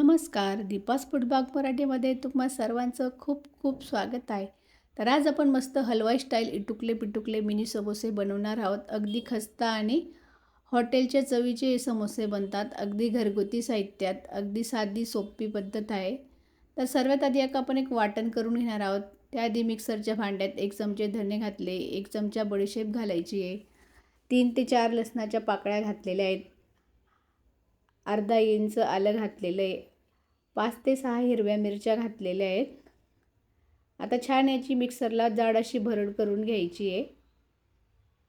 नमस्कार. दीपास फूडबाग मराठीमध्ये तुम्हा सर्वांचं खूप खूप स्वागत आहे. तर आज आपण मस्त हलवाई स्टाईल इटुकले पिटुकले मिनी समोसे बनवणार आहोत. अगदी खस्ता आणि हॉटेलच्या चवीचे हे समोसे बनतात. अगदी घरगुती साहित्यात, अगदी साधी सोपी पद्धत आहे. तर सर्वात आधी आपण एक वाटण करून घेणार आहोत. त्याआधी मिक्सरच्या भांड्यात 1 चमचे धणे घातले, 1 चमचा बडीशेप घालायची आहे, 3 ते 4 लसणाच्या पाकळ्या घातलेल्या आहेत, अर्धा इंच आलं घातलेलं आहे, 5 ते 6 हिरव्या मिरच्या घातलेल्या आहेत. आता छान याची मिक्सरला जाड अशी भरड करून घ्यायची आहे.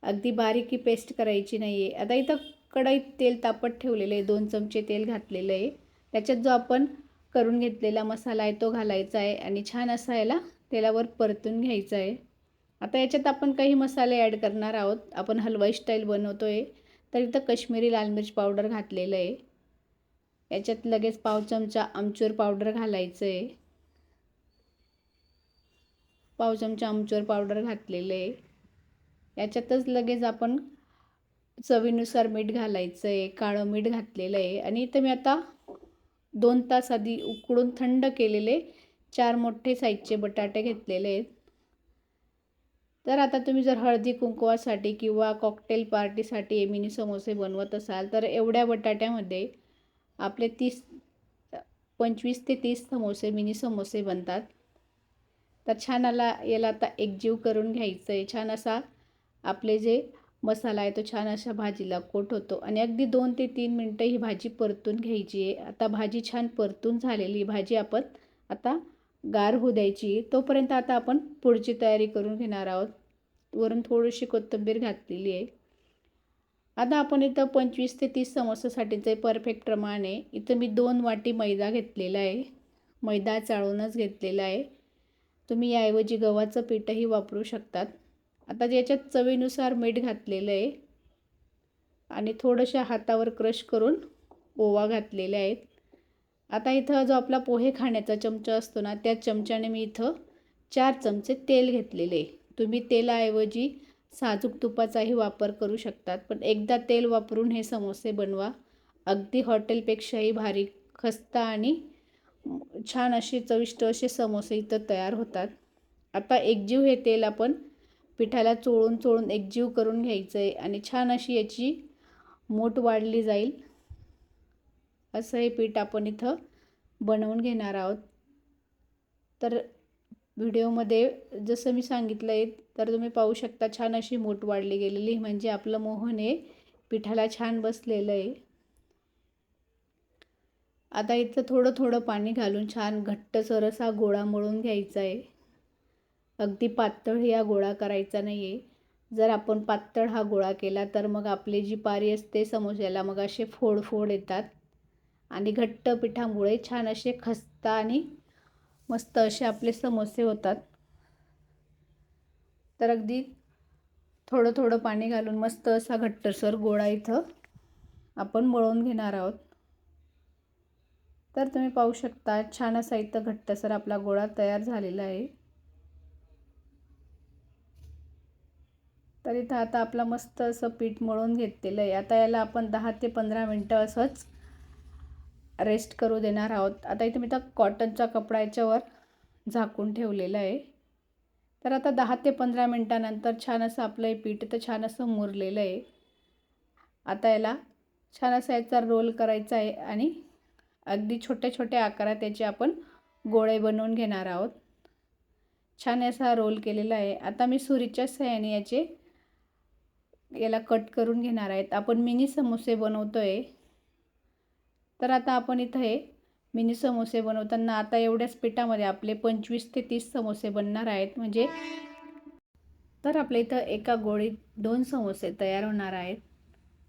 अगदी बारीक पेस्ट करायची नाही आहे. आता इथं कढईत तेल तापत ठेवलेलं आहे. 2 चमचे तेल घातलेलं आहे. त्याच्यात जो आपण करून घेतलेला मसाला आहे तो घालायचा आहे आणि छान असा याला तेलावर परतून घ्यायचा आहे. आता याच्यात आपण काही मसाले ॲड करणार आहोत. आपण हलवाई स्टाईल बनवतो आहे. तर इथं काश्मीरी लाल मिर्च पावडर घातलेलं आहे. याच्यात लगेच पाव चमचा आमचूर पावडर घालायचं आहे. पाव चमचा आमचूर पावडर घातलेलं आहे. याच्यातच लगेच आपण चवीनुसार मीठ घालायचं आहे. काळं मीठ घातलेलं आहे आणि इथं मी आता 2 तास आधी उकळून थंड केलेले 4 मोठे साईजचे बटाटे घेतलेले आहेत. तर आता तुम्ही जर हळदी कुंकवासाठी किंवा कॉकटेल पार्टीसाठी मिनी समोसे बनवत असाल तर एवढ्या बटाट्यामध्ये आपले 25 ते 30 समोसे मिनी समोसे बनतात. तर छान याला आता एकजीव करून घ्यायचं आहे. छान असा आपले जे मसाला आहे तो छान अशा भाजीला कोट होतो आणि अगदी 2 ते 3 मिनटं ही भाजी परतून घ्यायची आहे. आता भाजी छान परतून झालेली भाजी आपण आता गार होऊ द्यायची. तोपर्यंत आता आपण पुढची तयारी करून घेणार आहोत. वरून थोडीशी कोथिंबीर घातलेली आहे. आता आपण इथं 25 ते 30 समोसासाठीचे परफेक्ट प्रमाण आहे. इथं मी 2 वाटी मैदा घेतलेला आहे. मैदा चाळूनच घेतलेला आहे. तुम्ही याऐवजी गव्हाचं पीठही वापरू शकतात. आता याच्यात चवीनुसार मीठ घातलेलं आहे आणि थोडंशा हातावर क्रश करून ओवा घातलेले आहेत. आता इथं जो आपला पोहे खाण्याचा चमचा असतो ना त्या चमच्याने मी इथं 4 चमचे तेल घेतलेले. तुम्ही तेलाऐवजी साजूक तुपाचाही वापर करू शकतात. पण एकदा तेल वापरून हे समोसे बनवा. अगदी हॉटेलपेक्षाही भारी खस्ता आणि छान असे चविष्ट असे समोसे इथं तयार होतात. आता एकजीव हे तेल आपण पिठाला चोळून चोळून एकजीव करून घ्यायचं आहे आणि छान अशी याची मूठ वाढली जाईल असं हे पीठ आपण इथं बनवून घेणार आहोत. तर व्हिडिओमध्ये जसं मी सांगितलं आहे तर तुम्ही पाहू शकता छान अशी मूठ वाढली गेलेली म्हणजे आपलं मोहन हे पिठाला छान बसलेलं आहे. आता इथं थोडं थोडं पाणी घालून छान घट्टसर असा गोळा मळून घ्यायचा आहे. अगदी पातळ हा गोळा करायचा नाही आहे. जर आपण पातळ हा गोळा केला तर मग आपली जी पारी असते समोस्याला मग असे फोड फोड येतात आणि घट्ट पिठामुळे छान असे खस्ता आणि मस्त असे आपले समोसे होतात. तर अगदी थोडं थोडं पाणी घालून मस्त असा घट्टसर गोळा इथं आपण मळून घेणार आहोत. तर तुम्ही पाहू शकता छान असा इथं घट्टसर आपला गोळा तयार झालेला आहे. तर इथं आता आपला मस्त असं पीठ मळून घेतलेलं आहे. आता याला आपण 10 ते 15 मिनटं असंच रेस्ट करू देणार आहोत. आता इथे मी तर कॉटनचा कपडा याच्यावर झाकून ठेवलेला आहे. तर आता 10 ते 15 मिनटानंतर छान असं आपलं हे पीठ तर छान असं मुरलेलं आहे. आता याला छान असा याचा रोल करायचा आहे आणि अगदी छोट्या छोट्या आकारात याचे आपण गोळे बनवून घेणार आहोत. छान असा रोल केलेला आहे. आता मी सुरीच्या सहाय्याने याला कट करून घेणार आहेत. आपण मिनी समोसे बनवतो आहे. तर आता आपण इथं हे मिनी समोसे बनवताना आता एवढ्याच पिठामध्ये आपले 25 ते 30 समोसे बनणार आहेत. म्हणजे तर आपल्या इथं एका गोळीत 2 समोसे तयार होणार आहेत.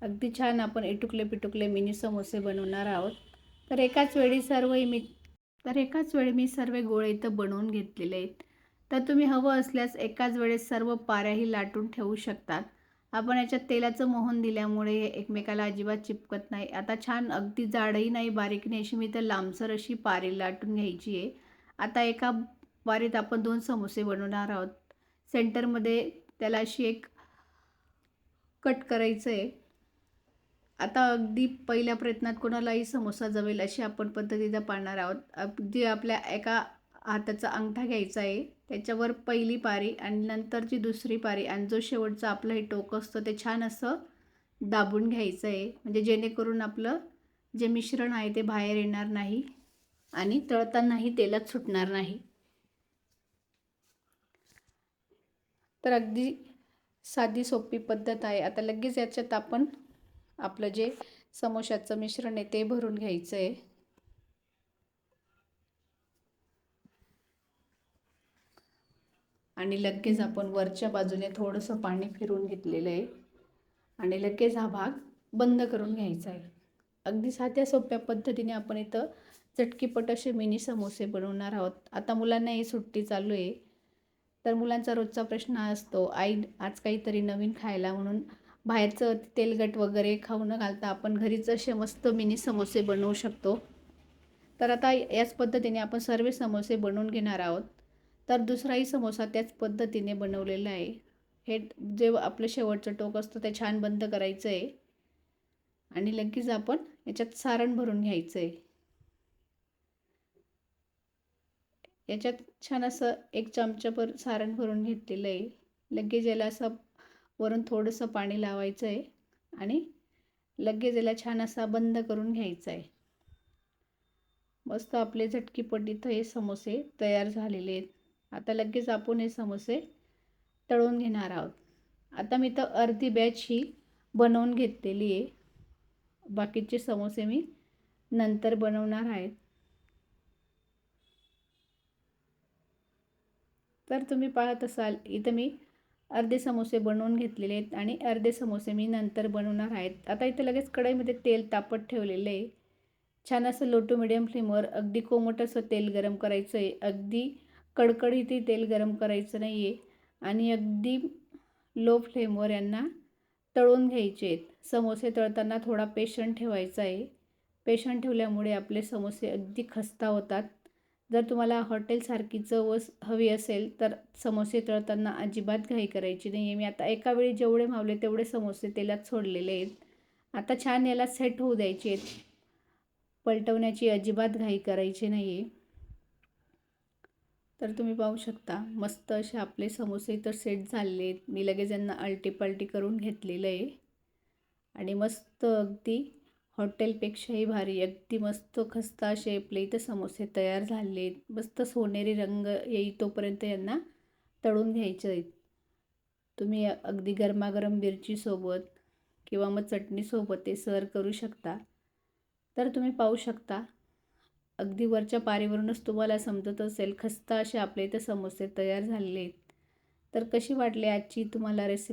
अगदी छान आपण इटुकले पिटुकले मिनी समोसे बनवणार आहोत. तर एकाच वेळी मी सर्व गोळे इथं बनवून घेतलेले आहेत. तर तुम्ही हवं असल्यास एकाच वेळेस सर्व पाऱ्याही लाटून ठेवू शकतात. आपण याच्यात तेलाचं मोहन दिल्यामुळे एकमेकाला अजिबात चिपकत नाही. आता छान अगदी जाडही नाही बारीक नाही अशी मी तर लांबसर अशी पारी लाटून घ्यायची आहे. आता एका पारीत आपण 2 समोसे बनवणार आहोत. सेंटरमध्ये त्याला अशी एक कट करायचं आहे आता अगदी पहिल्या प्रयत्नात कोणालाही समोसा जमेल अशी आपण पद्धतीनं पाळणार आहोत. अगदी आपल्या एका हाताचा अंगठा घ्यायचा आहे, त्याच्यावर पहिली पारी आणि नंतरची दुसरी पारी आणि जो शेवटचा आपलं हे टोक असतं ते छान असं दाबून घ्यायचं आहे. म्हणजे जेणेकरून आपलं जे मिश्रण आहे ते बाहेर येणार नाही आणि तळतानाही तेलात सुटणार नाही. तर अगदी साधी सोपी पद्धत आहे. आता लगेच याच्यात आपण आपलं जे समोशाचं मिश्रण आहे ते भरून घ्यायचं आहे. आणि लगेच आपण वरच्या बाजूने थोडंसं पाणी फिरवून घेतलेलं आहे आणि लगेच हा भाग बंद करून घ्यायचा आहे. अगदी साध्या सोप्या पद्धतीने आपण इथं चटकीपट असे मिनी समोसे बनवणार आहोत. आता मुलांना ही सुट्टी चालू आहे, तर मुलांचा रोजचा प्रश्न असतो, आई आज काहीतरी नवीन खायला, म्हणून बाहेरचं तेलकट वगैरे खाऊ न घालता आपण घरीच असे मस्त मिनी समोसे बनवू शकतो. तर आता याच पद्धतीने आपण सर्व समोसे बनवून घेणार आहोत. तर दुसराही समोसा त्याच पद्धतीने बनवलेला आहे. हे जे आपलं शेवटचं टोक असतं ते छान बंद करायचं आहे आणि लगेच आपण याच्यात सारण भरून घ्यायचं आहे. याच्यात छान असं 1 चमचाभर सारण भरून घेतलेलं आहे. लगेच याला असं वरून थोडंसं पाणी लावायचं आहे आणि लगेच याला छान असा बंद करून घ्यायचा आहे. मस्त आपले झटकीपट इथं हे समोसे तयार झालेले आहेत. आता लगेच आपण हे समोसे तळून घेणार आहोत. आता मी तर अर्धी बॅच ही बनवून घेतलेली आहे. बाकीचे समोसे मी नंतर बनवणार आहेत. तर तुम्ही पाहत असाल इथं मी अर्धे समोसे बनवून घेतलेले आहेत आणि अर्धे समोसे मी नंतर बनवणार आहेत. आता इथं लगेच कढईमध्ये तेल तापत ठेवलेलं आहे. छान असं लो टू मिडियम फ्लेमवर अगदी कोमट असं तेल गरम करायचं आहे. अगदी कडकडीतही तेल गरम करायचं नाही आहे आणि अगदी लो फ्लेमवर यांना तळून घ्यायचे आहेत. समोसे तळताना थोडा पेशंट ठेवायचा आहे. पेशंट ठेवल्यामुळे आपले समोसे अगदी खस्ता होतात. जर तुम्हाला हॉटेलसारखी चव हवी असेल तर समोसे तळताना अजिबात घाई करायची नाही आहे. मी आता एका वेळी जेवढे मावले तेवढे समोसे तेलात सोडलेले आहेत. आता छान याला सेट होऊ द्यायचे आहेत. पलटवण्याची अजिबात घाई करायची नाही आहे. तर तुम्ही पाहू शकता मस्त असे आपले समोसे तर सेट झालेले आहेत. मी लगेच यांना आलटी-पालटी करून घेतलेलं आहे आणि मस्त अगदी हॉटेलपेक्षाही भारी अगदी मस्त खस्ता असे आपले इथं समोसे तयार झाले आहेत. मस्त सोनेरी रंग येई तोपर्यंत यांना तळून घ्यायचे आहेत. तुम्ही अगदी गरमागरम मिरचीसोबत किंवा मग चटणीसोबत ते सर्व करू शकता. तर तुम्ही पाहू शकता अगदी वरच्या पारीवरूनच तुम्हाला समजत असेल खस्ता असे आपले इथे समोसे तयार झालेले आहेत. तर कशी वाटली आजची तुम्हाला रेसिपी?